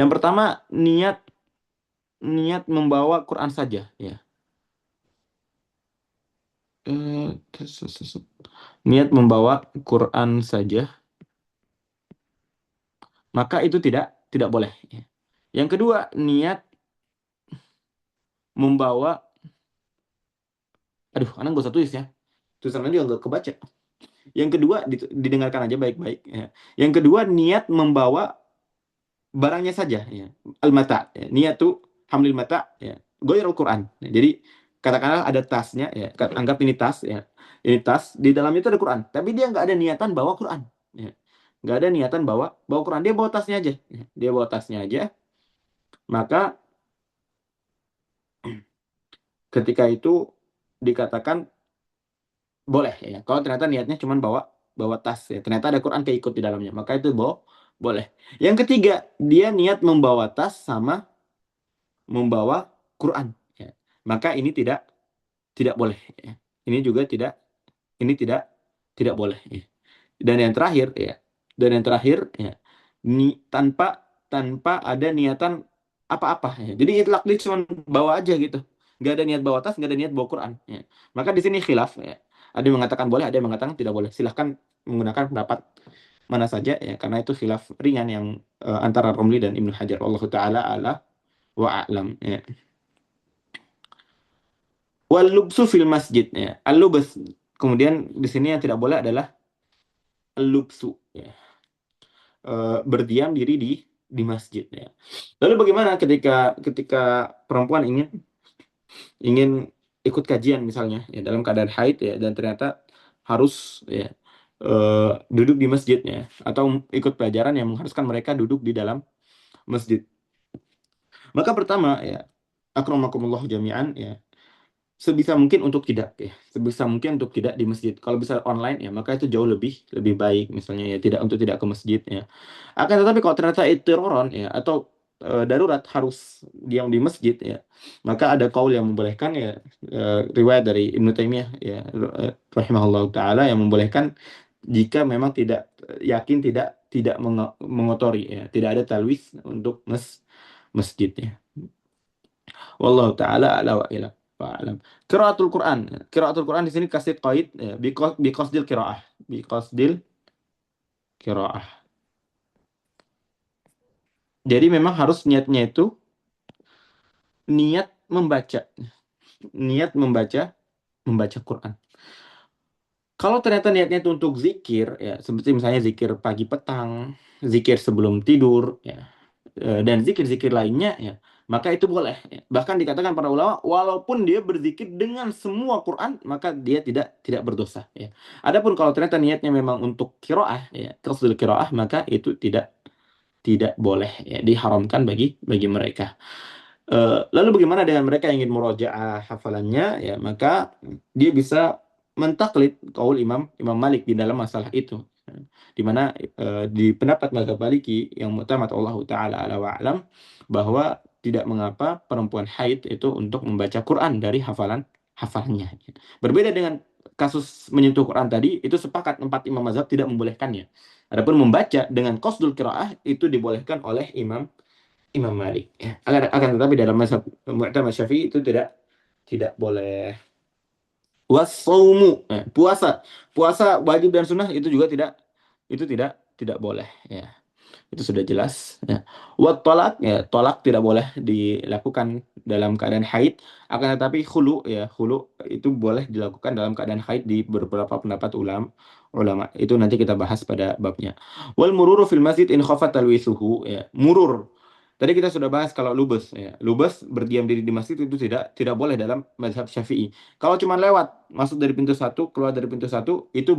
pertama niat niat membawa Quran saja, ya. Eh, Niat membawa Quran saja, maka itu tidak boleh, ya. Yang kedua, niat membawa, aduh, anak gak usah tulis ya, tulisan juga nggak kebaca. Yang kedua, didengarkan aja baik-baik, ya. Yang kedua, niat membawa barangnya saja, ya. Al-mata, ya. Niat tuh hamlil mata, ya. Goirul Quran, ya. Jadi katakanlah ada tasnya, ya. Anggap ini tas, ya. Ini tas, di dalamnya itu ada Quran, tapi dia nggak ada niatan bawa Quran, ya. Nggak ada niatan bawa bawa Quran, dia bawa tasnya aja, ya. Dia bawa tasnya aja, maka ketika itu dikatakan boleh, ya. Kalau ternyata niatnya cuma bawa bawa tas, ya. Ternyata ada Quran keikut di dalamnya, maka itu boleh. Yang ketiga, dia niat membawa tas sama membawa Quran, ya. Maka ini tidak boleh, ya. Ini juga tidak boleh, ya. Dan yang terakhir, ya. Ya, tanpa tanpa ada niatan apa-apa, ya. Jadi itlak dia cuma bawa aja gitu. Nggak ada niat bawa tas, nggak ada niat bawa Quran, ya. Maka di sini khilaf, ya. Ada yang mengatakan boleh, ada yang mengatakan tidak boleh. Silahkan menggunakan pendapat mana saja, ya, karena itu khilaf ringan yang antara Romli dan Ibnu Hajar. Wallahu taala ala wa a'lam, ya. Wal lubsu fil masjid, ya. Al-lubs. Kemudian di sini yang tidak boleh adalah al-lubsu, ya. Berdiam diri di masjid, ya. Lalu bagaimana ketika ketika perempuan ingin ingin ikut kajian misalnya, ya, dalam keadaan haid, ya, dan ternyata harus, ya, duduk di masjid, ya, atau ikut pelajaran yang mengharuskan mereka duduk di dalam masjid. Maka pertama, ya, akramakumullah jami'an, ya, sebisa mungkin untuk tidak, ya, sebisa mungkin untuk tidak di masjid. Kalau bisa online, ya, maka itu jauh lebih lebih baik, misalnya, ya, tidak ke masjid, ya. Akan tetapi kalau ternyata itu roron, ya, atau darurat harus diam di masjid, ya, maka ada kaul yang membolehkan, ya, riwayat dari Ibnu Taimiyah, ya, rahimahullah taala, yang membolehkan jika memang tidak yakin tidak tidak mengotori, ya, tidak ada talwis untuk masjid, ya. Wallahu taala ala wa ila wa alam. Qiraatul Quran. Qiraatul Quran di sini kasih qaid, ya, biqasdil qiraah. Biqasdil qiraah. Jadi memang harus niatnya itu niat membaca, niat membaca Quran. Kalau ternyata niatnya itu untuk zikir, ya, seperti misalnya zikir pagi petang, zikir sebelum tidur, ya, dan zikir-zikir lainnya, ya, maka itu boleh, ya. Bahkan dikatakan para ulama, walaupun dia berzikir dengan semua Quran, maka dia tidak berdosa, ya. Adapun kalau ternyata niatnya memang untuk kiroah, ya, qasdul kiroah, maka itu tidak boleh, ya, diharamkan bagi mereka. Lalu bagaimana dengan mereka yang ingin murojaah hafalannya, ya, maka dia bisa mentaklid kaul Imam Malik di dalam masalah itu, di mana di pendapat mazhab Maliki yang mutamad Allah taala ala wa alam, bahwa tidak mengapa perempuan haid itu untuk membaca Quran dari hafalannya. Berbeda dengan kasus menyentuh Quran tadi, itu sepakat 4 imam mazhab tidak membolehkannya. Adapun membaca dengan qasdul qiraah itu dibolehkan oleh Imam Malik, ya. Akan tetapi dalam mazhab Mu'tamad Syafi'i itu tidak boleh. Wasaumu, puasa. Puasa wajib dan sunnah itu tidak boleh, ya. Itu sudah jelas, ya. Wat tolak, ya, tolak tidak boleh dilakukan dalam keadaan haid. Akan tetapi khulu, ya, khulu itu boleh dilakukan dalam keadaan haid di beberapa pendapat ulama. Itu nanti kita bahas pada babnya. Wal mururu fil masjid in khafat talwisuhu, ya. Murur. Tadi kita sudah bahas kalau lubes, ya. Lubes berdiam diri di masjid itu tidak boleh dalam mazhab Syafi'i. Kalau cuma lewat, masuk dari pintu satu, keluar dari pintu satu, itu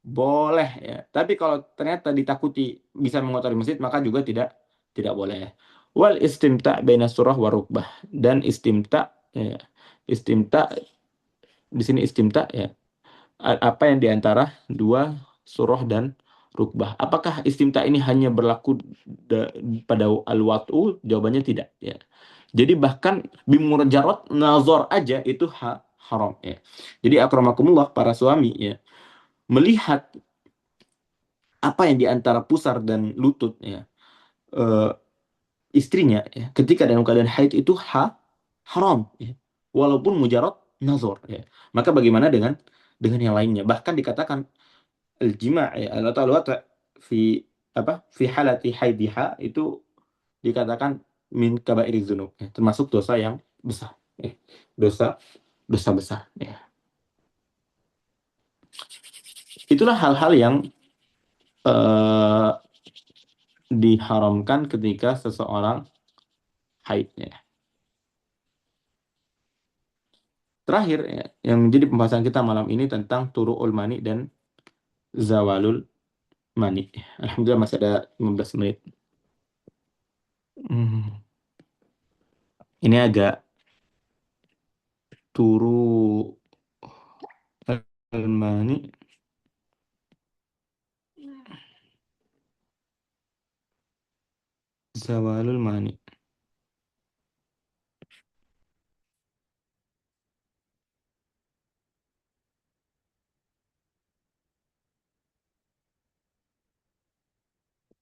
boleh, ya. Tapi kalau ternyata ditakuti bisa mengotori masjid, maka juga tidak boleh. Wal istimta baina surah wa rukbah, dan istimta, ya. Istimta di sini istimta, ya, apa yang diantara dua surah dan rukbah. Apakah istimta ini hanya berlaku da- pada al-wat'u? Jawabannya tidak. Ya. Jadi bahkan bimurajarot nazar aja itu haram. Ya. Jadi akramakumullah para suami ya melihat apa yang diantara pusar dan lutut ya eh, istrinya ya, ketika dalam keadaan haid itu haram ya. Walaupun mujarot nazar ya. Maka bagaimana dengan yang lainnya? Bahkan dikatakan al-jima' ya, atau al-wata' fi fi halati haidiha itu dikatakan min kabairi dzunub ya, termasuk dosa yang besar ya. Dosa dosa besar ya. Itulah hal-hal yang eh, diharamkan ketika seseorang haid ya. Terakhir ya, yang menjadi pembahasan kita malam ini tentang turu'ul mani dan zawalul mani. Alhamdulillah masih ada 15 menit. Hmm, ini agak turu al-mani, zawalul mani.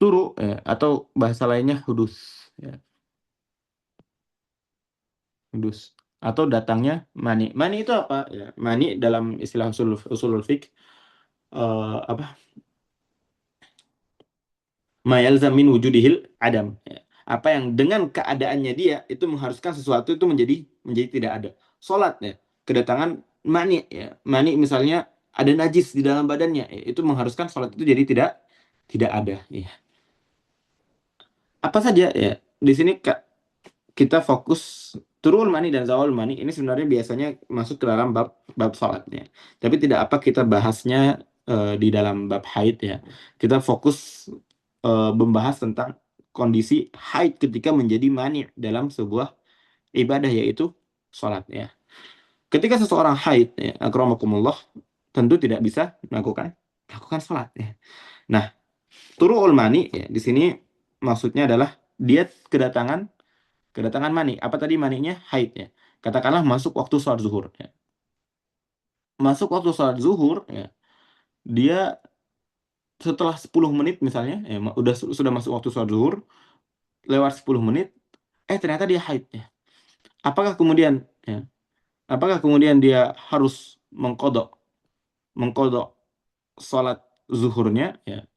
Turu ya, atau bahasa lainnya hudus ya, hudus atau datangnya mani. Mani itu apa ya? Mani dalam istilah usulul fiqh apa? Ma yalzam min wujudihil adam ya. Apa yang dengan keadaannya dia itu mengharuskan sesuatu itu menjadi tidak ada. Salat ya, kedatangan mani ya. Mani misalnya ada najis di dalam badannya ya, itu mengharuskan salat itu jadi tidak ada ya. Apa saja ya? Di sini kita fokus turun mani dan zawal mani ini sebenarnya biasanya masuk ke dalam bab bab salatnya. Tapi tidak apa kita bahasnya di dalam bab haid ya. Kita fokus membahas tentang kondisi haid ketika menjadi mani dalam sebuah ibadah yaitu salat ya. Ketika seseorang haid ya, akramakumullah tentu tidak bisa melakukan salat ya. Nah, turul mani ya, di sini maksudnya adalah dia kedatangan mani. Apa tadi maninya? Haid ya. Katakanlah masuk waktu sholat zuhur. Ya. Masuk waktu sholat zuhur, ya, dia setelah 10 menit misalnya, ya, sudah masuk waktu sholat zuhur, lewat 10 menit, ternyata dia haid. Ya. Apakah kemudian, ya, apakah kemudian dia harus mengkodok sholat zuhurnya? Ya.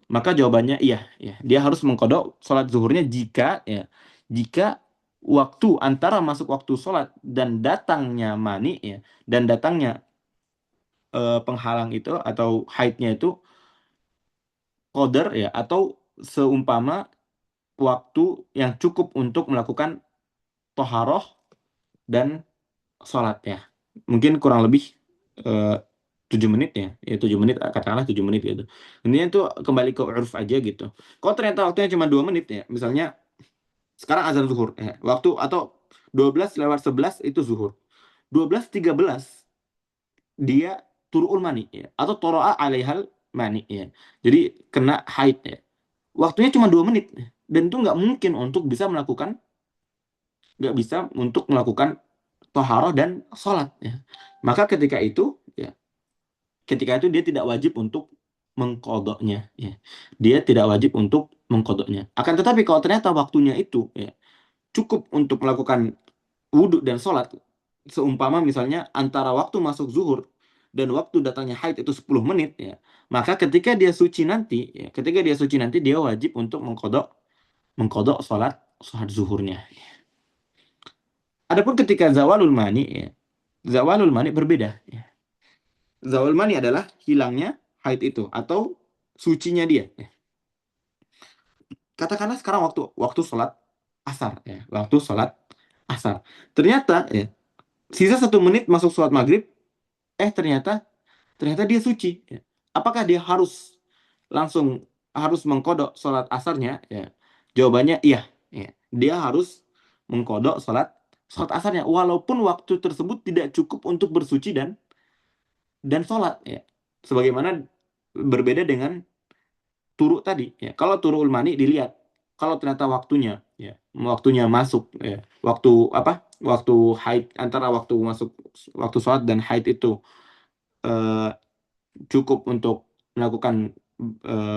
Maka jawabannya iya, ya. Dia harus mengkodok sholat zuhurnya jika waktu antara masuk waktu sholat dan datangnya mani ya, dan datangnya penghalang itu atau haidnya itu qadar ya atau seumpama waktu yang cukup untuk melakukan toharoh dan sholat ya. Mungkin kurang lebih eh, 7 menit ya. Ya 7 menit katakanlah 7 menit gitu. Intinya itu kembali ke uruf aja gitu. Kalau ternyata waktunya cuma 2 menit ya, misalnya sekarang azan zuhur ya, waktu atau 12 lewat 11 itu zuhur. 12.13 dia turun mani ya, atau toro'a alaihal mani ya. Jadi kena haid ya. Waktunya cuma 2 menit ya. Dan itu nggak bisa untuk melakukan toharoh dan sholat ya. Maka ketika itu dia tidak wajib untuk mengkodoknya ya. Dia tidak wajib untuk mengkodoknya. Akan tetapi kalau ternyata waktunya itu ya, cukup untuk melakukan wudhu dan sholat, seumpama misalnya antara waktu masuk zuhur dan waktu datangnya haid itu 10 menit ya, maka ketika dia suci nanti dia wajib untuk mengkodok sholat zuhurnya. Adapun ketika zawalul mani ya, zawalul mani berbeda ya. Zawalul mani adalah hilangnya haid itu atau sucinya dia ya. Katakanlah sekarang waktu waktu sholat asar ya, waktu sholat asar ternyata ya sisa 1 menit masuk sholat maghrib, ternyata ternyata dia suci ya. Apakah dia langsung harus mengkodok sholat asarnya ya? Jawabannya iya ya. Dia harus mengkodok sholat sholat asarnya walaupun waktu tersebut tidak cukup untuk bersuci dan sholat ya. Sebagaimana berbeda dengan turuk tadi ya. Kalau turul mani dilihat, kalau ternyata waktunya masuk ya, waktu apa? Waktu haid, antara waktu masuk waktu sholat dan haid itu eh, cukup untuk melakukan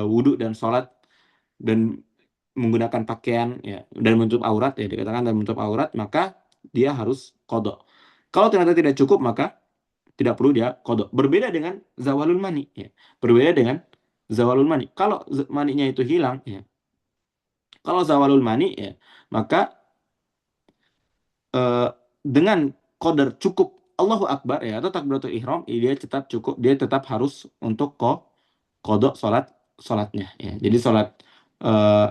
wudhu dan sholat dan menggunakan pakaian ya dan menutup aurat ya, dikatakan dan menutup aurat, maka dia harus kodok. Kalau ternyata tidak cukup, maka tidak perlu dia kodok. Berbeda dengan zawalul mani ya. Berbeda dengan zawalul mani. Kalau maninya itu hilang ya, kalau zawalul mani ya, maka eh, dengan qadar cukup Allahu Akbar ya atau takbiratul ihram, dia tetap cukup, dia tetap harus untuk kodok sholatnya ya. Jadi eh,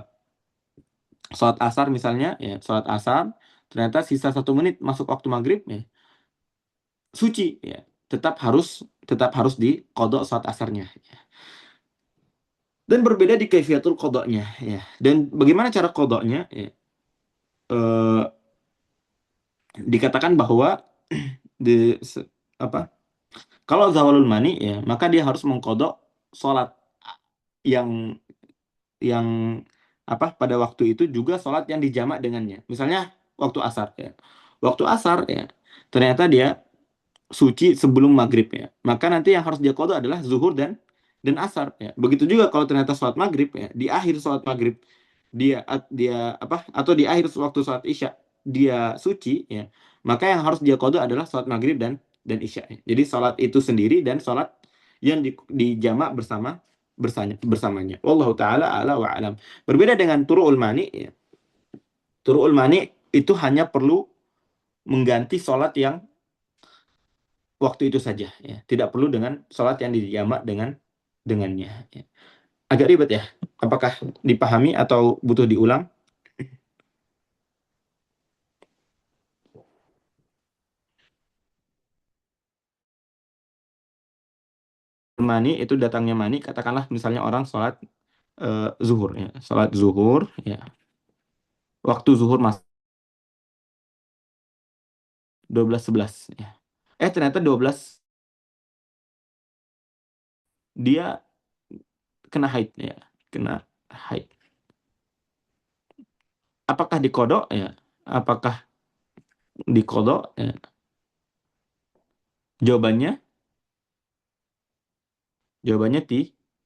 sholat asar misalnya ya, sholat asar ternyata sisa 1 menit masuk waktu maghrib ya, suci ya, tetap harus di kodok sholat asarnya ya. Dan berbeda di kaifiatul kodoknya ya. Dan bagaimana cara kodoknya ya? Eh, Dikatakan bahwa di apa, kalau zawalul mani ya, maka dia harus mengkodok sholat yang yang pada waktu itu juga sholat yang dijamak dengannya. Misalnya waktu asar ya. Waktu asar ya, ternyata dia suci sebelum maghrib ya. Maka nanti yang harus dia qadha adalah zuhur dan asar ya. Begitu juga kalau ternyata sholat maghrib ya, di akhir sholat maghrib dia atau di akhir waktu sholat isya dia suci ya, maka yang harus dia qadha adalah sholat maghrib dan isya ya. Jadi sholat itu sendiri dan sholat yang dijamak bersamanya. Wallahu taala ala wa alam. Berbeda dengan turu'ul mani ya. Turu'ul mani itu hanya perlu mengganti sholat yang waktu itu saja ya, tidak perlu dengan sholat yang dijamak dengannya ya. Agak ribet ya, apakah dipahami atau butuh diulang? Mani itu datangnya mani, katakanlah misalnya orang sholat zuhur ya, sholat zuhur ya, waktu zuhur mas 12:11 ya, ternyata 12 dia kena haid ya, kena haid. Apakah dikodok ya, apakah dikodok ya? Jawabannya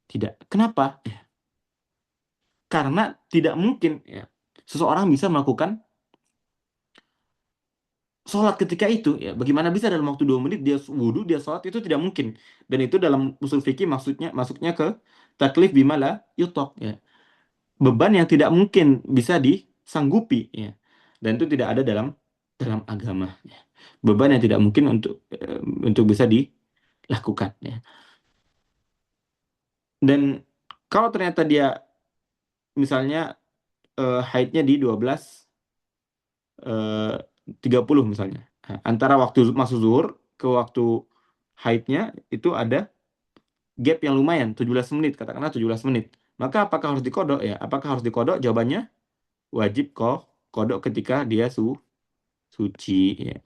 tidak. Kenapa ya? Karena tidak mungkin ya seseorang bisa melakukan sholat ketika itu ya. Bagaimana bisa dalam waktu 2 menit dia wudhu, dia sholat, itu tidak mungkin. Dan itu dalam usul fikih masuknya ke taklif bimala yutok ya, beban yang tidak mungkin bisa disanggupi ya. Dan itu tidak ada dalam dalam agama ya. Beban yang tidak mungkin untuk bisa dilakukan ya. Dan kalau ternyata dia misalnya haidnya di 12:30 misalnya. Nah, antara waktu masuk zuhur ke waktu haidnya itu ada gap yang lumayan, 17 menit, katakanlah 17 menit. Maka apakah harus dikodok ya? Apakah harus dikodok? Jawabannya wajib kodok ketika dia suci ya.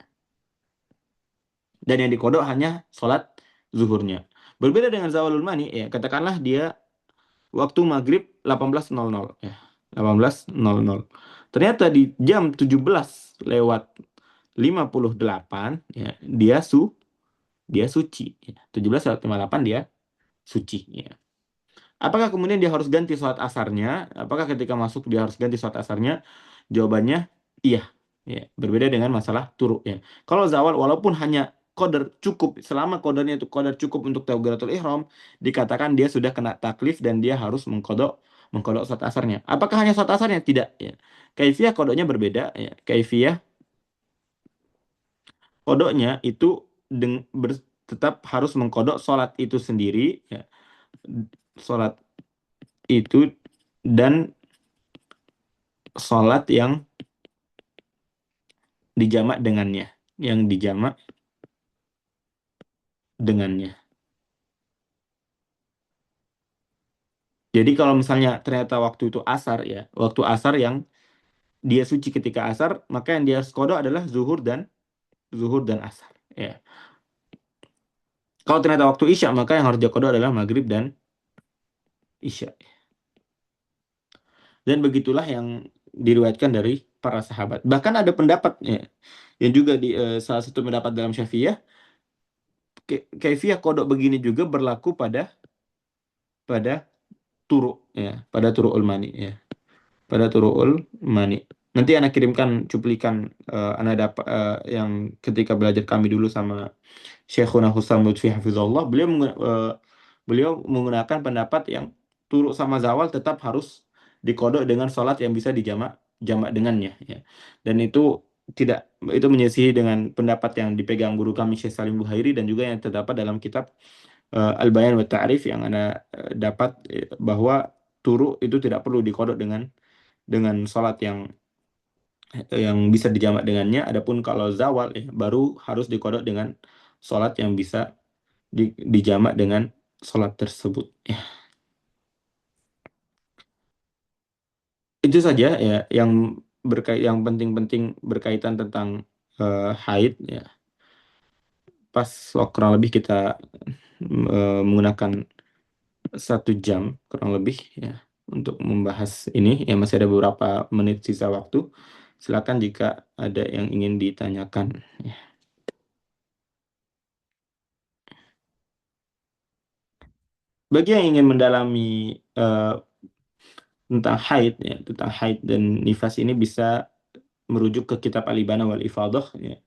Dan yang dikodok hanya sholat zuhurnya. Berbeda dengan zawalul mani ya, katakanlah dia waktu maghrib 18:00 ya. 18:00. Ternyata di jam 17:58 ya, dia suci ya. 17:58 dia suci ya. Apakah kemudian dia harus ganti sholat asarnya? Apakah ketika masuk dia harus ganti sholat asarnya? Jawabannya iya. Ya, berbeda dengan masalah turuk ya. Kalau zawal walaupun hanya qadar cukup, selama qadarnya itu qadar cukup untuk takbiratul ihram, dikatakan dia sudah kena taklif dan dia harus mengkodok sholat asarnya. Apakah hanya sholat asarnya? Tidak ya. Kaifiyah kodoknya berbeda ya. Kaifiyah kodoknya itu tetap harus mengkodok sholat itu sendiri ya. Sholat itu dan sholat yang dijamak dengannya, yang dijamak dengannya. Jadi kalau misalnya ternyata waktu itu asar ya, waktu asar yang dia suci ketika asar, maka yang dia kodo adalah zuhur dan asar. Ya. Kalau ternyata waktu Isya, maka yang harus dia qada adalah maghrib dan Isya. Dan begitulah yang diriwayatkan dari para sahabat. Bahkan ada pendapat ya, yang juga di salah satu pendapat dalam Syafi'iyah, kaifiyah kodok begini juga berlaku pada turu ya, pada turu'ul mani ya, pada turu'ul mani. Nanti anak kirimkan cuplikan anak dapat yang ketika belajar kami dulu sama Syekhuna Husam Lutfi Hafizullah, beliau menggunakan pendapat yang turuk sama zawal tetap harus dikodok dengan sholat yang bisa dijamak jamak dengannya ya. Dan tidak itu menyisihi dengan pendapat yang dipegang guru kami Syekh Salim Buhairi dan juga yang terdapat dalam kitab Al-Bayan wa Ta'rif yang Anda dapat bahwa turuk itu tidak perlu dikodok dengan sholat yang bisa dijamak dengannya. Adapun kalau zawal baru harus dikodok dengan sholat yang bisa dijamak dengan sholat tersebut. Ya, itu saja ya yang penting-penting berkaitan tentang haid ya. Pas kurang lebih kita menggunakan 1 jam kurang lebih ya untuk membahas ini. Ya masih ada beberapa menit sisa waktu. Silakan jika ada yang ingin ditanyakan. Ya. Bagi yang ingin mendalami eh, tentang haid dan nifas ini bisa merujuk ke kitab Al-Ibana wal Ifadah ya.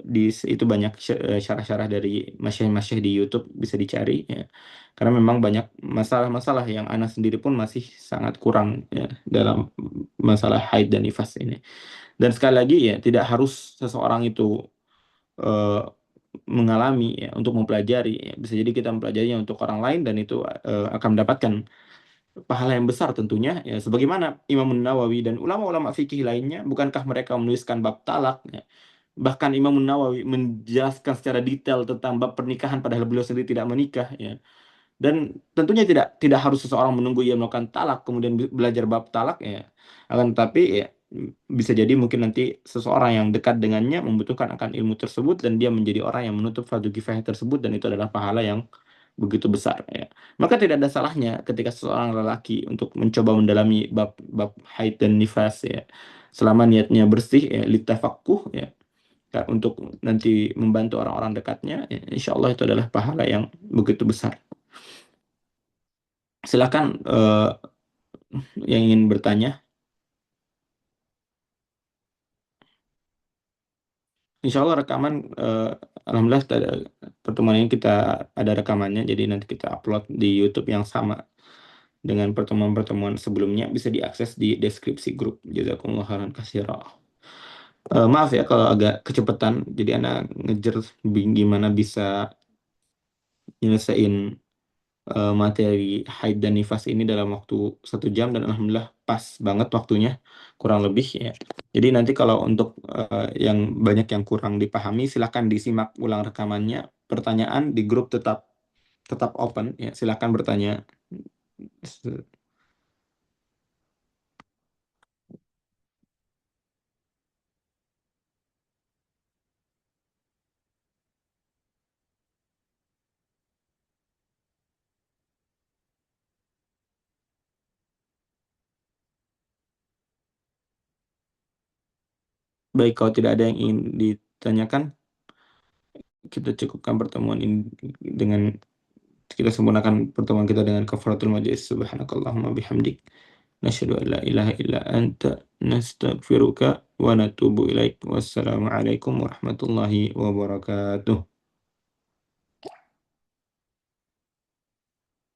Itu banyak syarah-syarah dari masyayikh-masyayikh di YouTube bisa dicari ya. Karena memang banyak masalah-masalah yang anak sendiri pun masih sangat kurang ya dalam masalah haid dan nifas ini. Dan sekali lagi ya tidak harus seseorang itu eh, mengalami ya untuk mempelajari ya. Bisa jadi kita mempelajarinya untuk orang lain dan itu akan mendapatkan pahala yang besar tentunya ya sebagaimana Imam Nawawi dan ulama-ulama fikih lainnya, bukankah mereka menuliskan bab talak ya. Bahkan Imam Nawawi menjelaskan secara detail tentang bab pernikahan padahal beliau sendiri tidak menikah ya. Dan tentunya tidak tidak harus seseorang menunggu ia melakukan talak kemudian belajar bab talak ya. Akan tetapi ya bisa jadi mungkin nanti seseorang yang dekat dengannya membutuhkan akan ilmu tersebut dan dia menjadi orang yang menutup fardu kifayah tersebut dan itu adalah pahala yang begitu besar ya. Maka tidak ada salahnya ketika seseorang lelaki untuk mencoba mendalami bab bab haid dan nifas ya. Selama niatnya bersih ya litafaqquh ya, untuk nanti membantu orang-orang dekatnya, ya, insya Allah itu adalah pahala yang begitu besar. Silakan yang ingin bertanya. Insya Allah rekaman, alhamdulillah pertemuan ini kita ada rekamannya, jadi nanti kita upload di YouTube yang sama dengan pertemuan-pertemuan sebelumnya, bisa diakses di deskripsi grup. Jazakumullah khairan katsira. Maaf ya kalau agak kecepatan, jadi anak ngejar gimana bisa nyelesain materi haid dan nifas ini dalam waktu 1 jam dan alhamdulillah pas banget waktunya kurang lebih ya. Jadi nanti kalau untuk yang banyak yang kurang dipahami silakan disimak ulang rekamannya. Pertanyaan di grup tetap tetap open ya. Silakan bertanya. Baik, kalau tidak ada yang ingin ditanyakan, kita cukupkan pertemuan ini dengan kita sempurnakan pertemuan kita dengan kafaratul majlis. Subhanakallahumma bihamdik. Nasyhadu an la ilaha illa anta nastaghfiruka wa natubu ilaik. Wassalamualaikum warahmatullahi wabarakatuh.